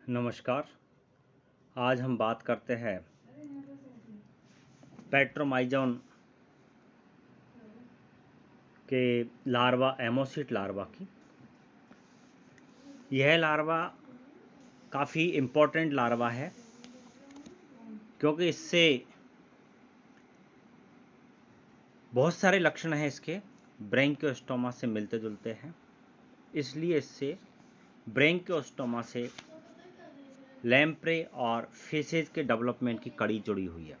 नमस्कार। आज हम बात करते हैं पैट्रोमाइजोन के लार्वा एमोसिट लार्वा की। यह लार्वा काफ़ी इम्पोर्टेंट लार्वा है क्योंकि इससे बहुत सारे लक्षण हैं इसके ब्रैंकियोस्टोमा से मिलते जुलते हैं, इसलिए इससे ब्रैंकियोस्टोमा से लैम्प्रे और फेसेस के डेवलपमेंट की कड़ी जुड़ी हुई है।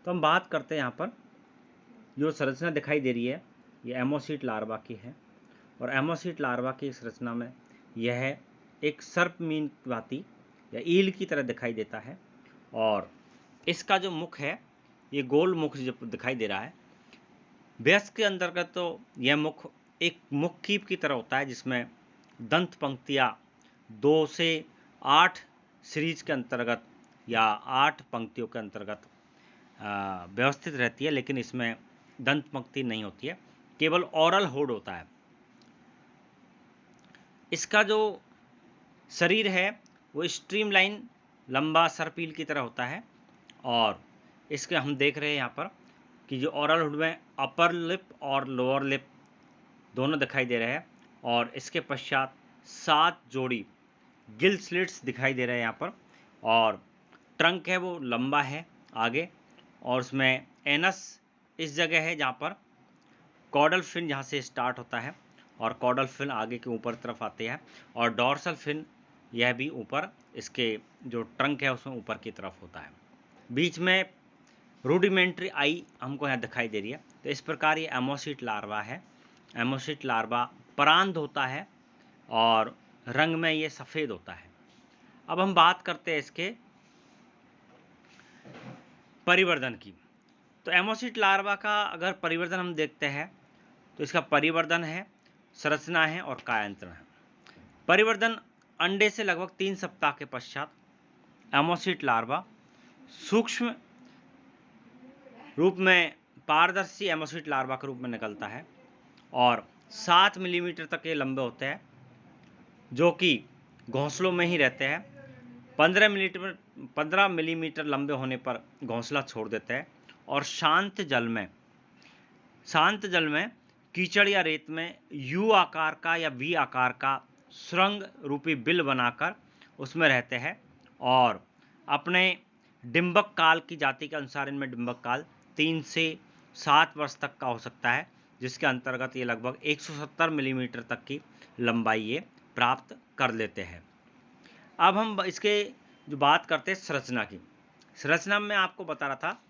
तो हम बात करते हैं यहाँ पर जो संरचना दिखाई दे रही है ये एमोसिट लार्वा की है और एमोसिट लार्वा की संरचना में यह एक सर्प मीन भांति या ईल की तरह दिखाई देता है और इसका जो मुख है ये गोल मुख जो दिखाई दे रहा है। वयस्क के अंतर्गत तो यह मुख एक मुख कीप की तरह होता है जिसमें दंत पंक्तियाँ 2 से 8 सीरीज के अंतर्गत या 8 पंक्तियों के अंतर्गत व्यवस्थित रहती है, लेकिन इसमें दंत पंक्ति नहीं होती है, केवल ओरल होड होता है। इसका जो शरीर है वो स्ट्रीमलाइन लंबा सर्पील की तरह होता है और इसके हम देख रहे हैं यहाँ पर कि जो ओरल हुड में अपर लिप और लोअर लिप दोनों दिखाई दे रहे हैं और इसके पश्चात 7 जोड़ी गिल स्लिट्स दिखाई दे रहे हैं यहाँ पर और ट्रंक है वो लंबा है आगे और उसमें एनस इस जगह है जहाँ पर कॉडल फिन जहाँ से स्टार्ट होता है और कॉडल फिन आगे के ऊपर तरफ आते हैं और डॉर्सल फिन यह भी ऊपर इसके जो ट्रंक है उसमें ऊपर की तरफ होता है। बीच में रूडिमेंट्री आई हमको यहाँ दिखाई दे रही है। तो इस प्रकार ये एमोसिट लार्वा है। एमोसिट लार्वा परांध होता है और रंग में ये सफ़ेद होता है। अब हम बात करते हैं इसके परिवर्धन की। तो एमोसिट लार्वा का अगर परिवर्धन हम देखते हैं तो इसका परिवर्धन है, संरचना है और कायांतरण है। परिवर्धन अंडे से लगभग 3 सप्ताह के पश्चात एमोसिट लार्वा सूक्ष्म रूप में पारदर्शी एमोसिट लार्वा के रूप में निकलता है और 7 मिलीमीटर तक ये लंबे होते हैं जो कि घोंसलों में ही रहते हैं। 15 मिलीमीटर लंबे होने पर घोंसला छोड़ देते हैं और शांत जल में कीचड़ या रेत में यू आकार का या वी आकार का सुरंग रूपी बिल बनाकर उसमें रहते हैं और अपने डिंबक काल की जाति के अनुसार इनमें डिंबक काल 3 से 7 वर्ष तक का हो सकता है, जिसके अंतर्गत ये लगभग 170 मिलीमीटर तक की लंबाई ये प्राप्त कर लेते हैं। अब हम इसके जो बात करते हैं संरचना की। संरचना में आपको बता रहा था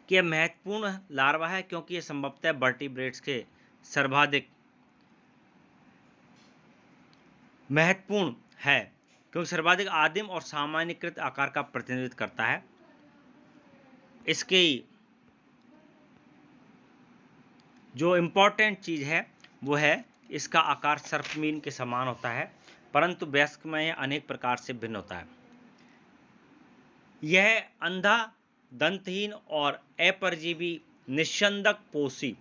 कि यह महत्वपूर्ण लार्वा है क्योंकि यह संभवतः वर्टिब्रेट्स के सर्वाधिक महत्वपूर्ण है क्योंकि सर्वाधिक आदिम और सामान्यीकृत आकार का प्रतिनिधित्व करता है। इसकी जो इम्पोर्टेंट चीज़ है वो है इसका आकार सर्पमीन के समान होता है, परंतु वयस्क में यह अनेक प्रकार से भिन्न होता है। यह अंधा, दंतहीन और अपरजीवी निस्यंदक पोषी,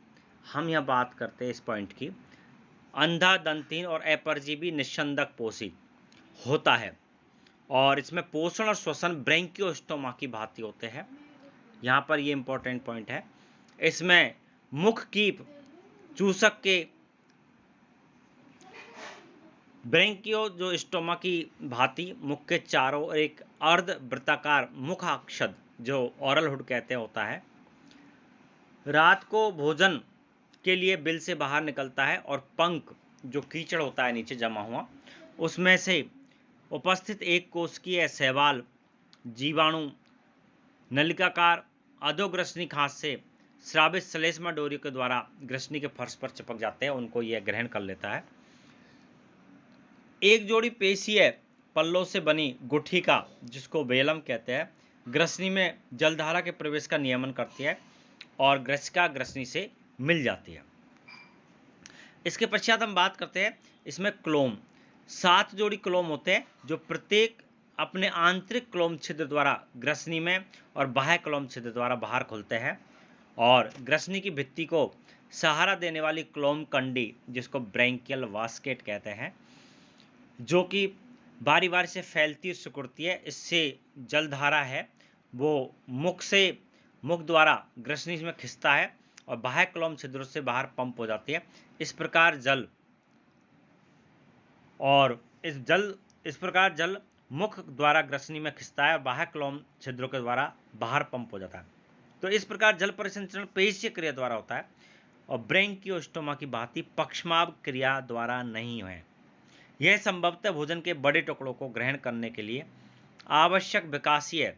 हम यह बात करते हैं इस पॉइंट की, अंधा, दंतहीन और अपरजीवी निस्यंदक पोषी होता है और इसमें पोषण और श्वसन ब्रैंकियोस्टोमा की भांति होते हैं। यहाँ पर ये इंपॉर्टेंट पॉइंट है। इसमें मुख कीप चूसक के ब्रैंकियो जो स्टोमा की भांति मुख के चारों और एक अर्ध वृत्ताकार मुखाक्षद जो ओरल हुड कहते होता है। रात को भोजन के लिए बिल से बाहर निकलता है और पंख जो कीचड़ होता है नीचे जमा हुआ उसमें से उपस्थित एक कोशिकीय शैवाल जीवाणु नलिकाकार अधोग्रसनी खांस से स्रावित श्लेष्मा डोरी के द्वारा ग्रसनी के फर्श पर चिपक जाते हैं, उनको यह ग्रहण कर लेता है। एक जोड़ी पेशीय पल्लों से बनी गुठिका जिसको वेलम कहते हैं ग्रसनी में जलधारा के प्रवेश का नियमन करती है और ग्रसिका ग्रसनी से मिल जाती है। इसके पश्चात हम बात करते हैं इसमें क्लोम। 7 जोड़ी क्लोम होते हैं जो प्रत्येक अपने आंतरिक क्लोम छिद्र द्वारा ग्रसनी में और बाह्य क्लोम छिद्र द्वारा बाहर खुलते हैं और ग्रसनी की भित्ति को सहारा देने वाली क्लोम कंडी जिसको ब्रैंकियल वास्केट कहते हैं जो कि बारी बारी से फैलती और सिकुड़ती है। इससे जलधारा है वो मुख द्वारा ग्रसनी में खिंचता है और बाह्य क्लोम छिद्रों से बाहर पंप हो जाती है। इस प्रकार जल मुख द्वारा ग्रसनी में खिंचता है और बाह्य क्लोम छिद्रों के द्वारा बाहर पंप हो जाता है। तो इस प्रकार जल परिसंचरण पेशीय क्रिया द्वारा होता है और ब्रेंकियोस्टोमा की भांति पक्षमाभ क्रिया द्वारा नहीं है। यह संभवतः भोजन के बड़े टुकड़ों को ग्रहण करने के लिए आवश्यक विकासीय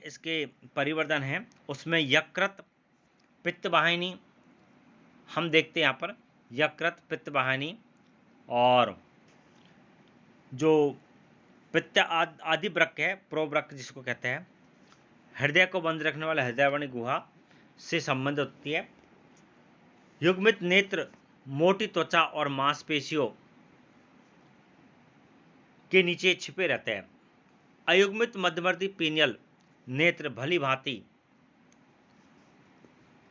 इसके परिवर्तन है उसमें यकृत पित्तवाहिनी हम देखते हैं यहाँ पर, यकृत पित्तवाहिनी और जो पित्त आदि वृक्क है, प्रोवृक्क जिसको कहते हैं, हृदय को बंद रखने वाला हृदयावरणी गुहा से संबंधित होती है। युग्मित नेत्र मोटी त्वचा और मांसपेशियों के नीचे छिपे रहते हैं। अयुग्मित मध्यवर्ती पीनियल नेत्र भली भांति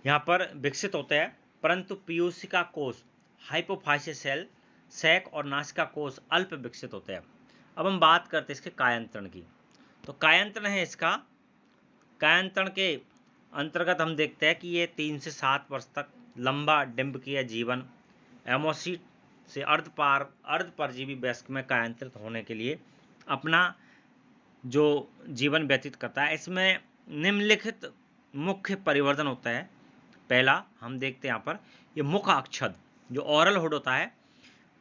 यहाँ पर विकसित होते हैं, परंतु पीयूषिका कोष हाइपोफाइसिस सेल सैक और नासिका कोष अल्प विकसित होते हैं। अब हम बात करते हैं इसके कायांतरण की। तो कायांतरण है इसका, कायांतरण के अंतर्गत हम देखते हैं कि ये 3 से 7 वर्ष तक लंबा डिंबकीय जीवन एमोसीट से अर्धपरजीवी वयस्क में कायांतरित होने के लिए अपना जो जीवन व्यतीत करता है। इसमें निम्नलिखित मुख्य परिवर्तन होता है। पहला हम देखते हैं यहाँ पर, ये मुख अक्षद जो ओरल हुड होता है,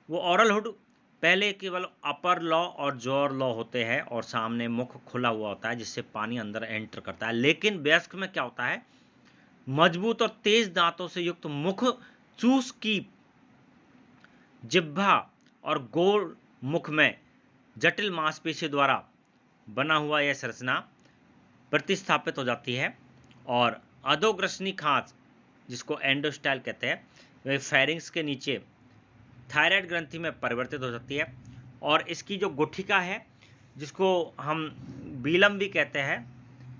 वो ओरल हुड पहले केवल अपर लॉ और जोर लॉ होते हैं और सामने मुख खुला हुआ होता है जिससे पानी अंदर एंटर करता है। लेकिन वयस्क में क्या होता है, मजबूत और तेज दांतों से युक्त मुख चूस की जिह्वा और गोल मुख में जटिल मांसपेशी द्वारा बना हुआ यह संरचना प्रतिस्थापित हो जाती है और अधोग्रसनी खांच जिसको एंडोस्टाइल कहते हैं वह फेरिंग्स के नीचे थायराइड ग्रंथि में परिवर्तित हो जाती है और इसकी जो गुठिका है जिसको हम बीलम भी कहते हैं,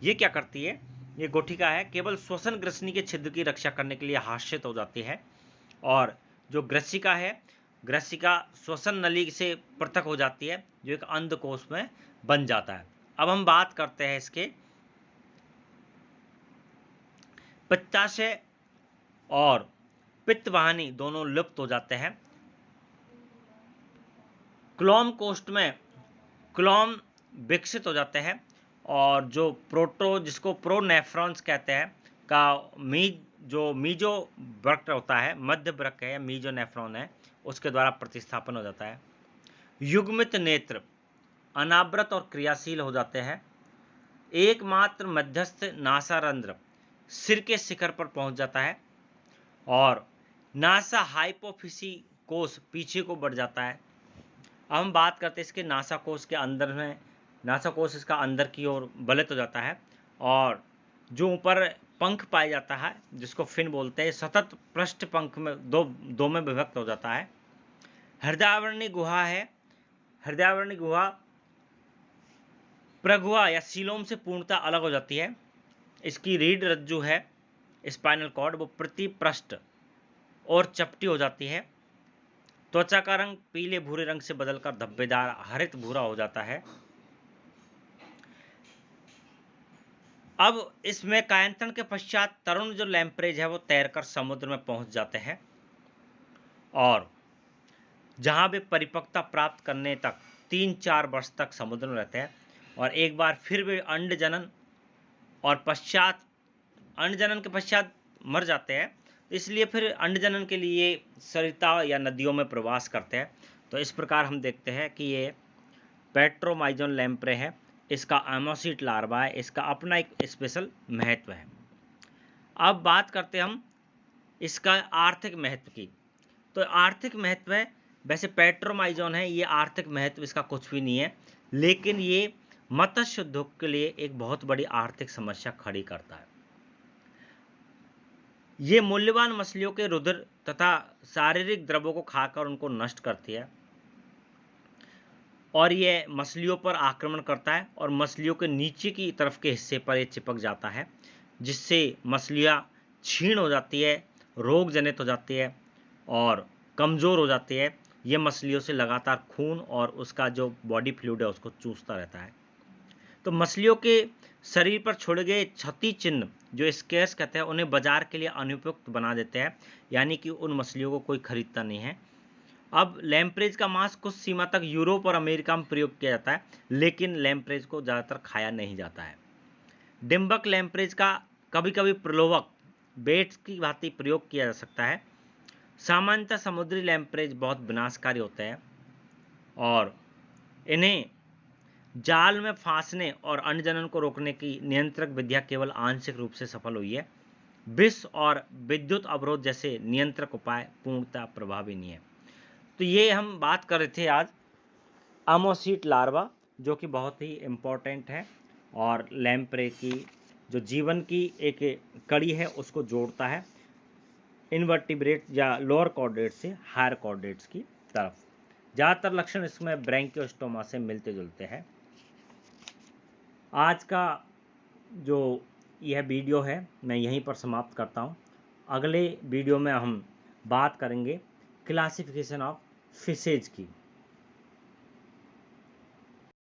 ये क्या करती है, ये गुठिका है केवल श्वसन ग्रसनी के छिद्र की रक्षा करने के लिए हाशित हो जाती है और जो ग्रसिका है, ग्रसिका श्वसन नली से पृथक हो जाती है जो एक अंधकोश में बन जाता है। अब हम बात करते हैं इसके पित्ताशय और पित्तवाहिनी दोनों लुप्त हो जाते हैं। क्लोम कोष्ठ में क्लोम विकसित हो जाते हैं और जो जिसको प्रोनेफ्रॉन्स कहते हैं का मीजो वृक्क होता है, मध्य वृक्क है, मीजो नेफ्रॉन है, उसके द्वारा प्रतिस्थापन हो जाता है। युग्मित नेत्र अनावृत और क्रियाशील हो जाते हैं। एकमात्र मध्यस्थ नासारंध्र सिर के शिखर पर पहुंच जाता है और नासा हाइपोफिसी कोष पीछे को बढ़ जाता है। अब हम बात करते हैं इसके नासा कोष के अंदर में, नासा कोष इसका अंदर की ओर बलित हो जाता है और जो ऊपर पंख पाया जाता है जिसको फिन बोलते हैं, सतत पृष्ठ पंख में दो में विभक्त हो जाता है। हृदयावरणी गुहा है, हृदयावरणी गुहा प्रगुहा या सीलोम से पूर्णतः अलग हो जाती है। इसकी रीढ़ रज्जु है, स्पाइनल कॉर्ड, वो प्रति पृष्ठ और चपटी हो जाती है। त्वचा का रंग पीले भूरे रंग से बदलकर धब्बेदार हरित भूरा हो जाता है। अब इसमें कायांतरण के पश्चात तरुण जो लैम्प्रेज है वो तैरकर समुद्र में पहुंच जाते हैं और जहां वे परिपक्वता प्राप्त करने तक 3-4 वर्ष तक समुद्र में रहते हैं और एक बार फिर वे अंड जनन के पश्चात मर जाते हैं, इसलिए फिर अंड जनन के लिए सरिता या नदियों में प्रवास करते हैं। तो इस प्रकार हम देखते हैं कि ये पेट्रोमाइजोन लैम्प्रे है, इसका एमोसीट लार्वा है, इसका अपना एक स्पेशल महत्व है। अब बात करते हैं हम इसका आर्थिक महत्व की। तो आर्थिक महत्व है, वैसे पेट्रोमाइजोन है, ये आर्थिक महत्व इसका कुछ भी नहीं है, लेकिन ये मत्स्य उद्योग के लिए एक बहुत बड़ी आर्थिक समस्या खड़ी करता है। ये मूल्यवान मछलियों के रुधिर तथा शारीरिक द्रव्यों को खाकर उनको नष्ट करती है और ये मछलियों पर आक्रमण करता है और मछलियों के नीचे की तरफ के हिस्से पर ये चिपक जाता है जिससे मछलियाँ क्षीण हो जाती है, रोग जनित हो जाती है और कमज़ोर हो जाती है। ये मछलियों से लगातार खून और उसका जो बॉडी फ्लूइड है उसको चूसता रहता है। तो मछलियों के शरीर पर छोड़े गए क्षति चिन्ह जो स्केर्स कहते हैं उन्हें बाजार के लिए अनुपयुक्त बना देते हैं, यानी कि उन मछलियों को कोई खरीदता नहीं है। अब लैम्प्रेज का मांस कुछ सीमा तक यूरोप और अमेरिका में प्रयोग किया जाता है, लेकिन लैम्प्रेज को ज़्यादातर खाया नहीं जाता है। डिम्बक लैम्प्रेज का कभी कभी प्रलोभक बेट्स की भांति प्रयोग किया जा सकता है। सामान्यतः समुद्री लैम्प्रेज बहुत विनाशकारी होते हैं और इन्हें जाल में फांसने और अंडजनन को रोकने की नियंत्रक विधियां केवल आंशिक रूप से सफल हुई है। विष और विद्युत अवरोध जैसे नियंत्रक उपाय पूर्णतः प्रभावी नहीं है। तो ये हम बात कर रहे थे आज अमोसीट लार्वा, जो कि बहुत ही इम्पोर्टेंट है और लैम्प्रे की जो जीवन की एक कड़ी है उसको जोड़ता है इनवर्टिब्रेट या लोअर कॉर्डेट्स से हायर कॉर्डेट्स की तरफ। ज़्यादातर लक्षण इसमें ब्रैंकियोस्टोमा से मिलते जुलते हैं। आज का जो यह वीडियो है मैं यहीं पर समाप्त करता हूँ। अगले वीडियो में हम बात करेंगे क्लासिफिकेशन ऑफ फिशेज की।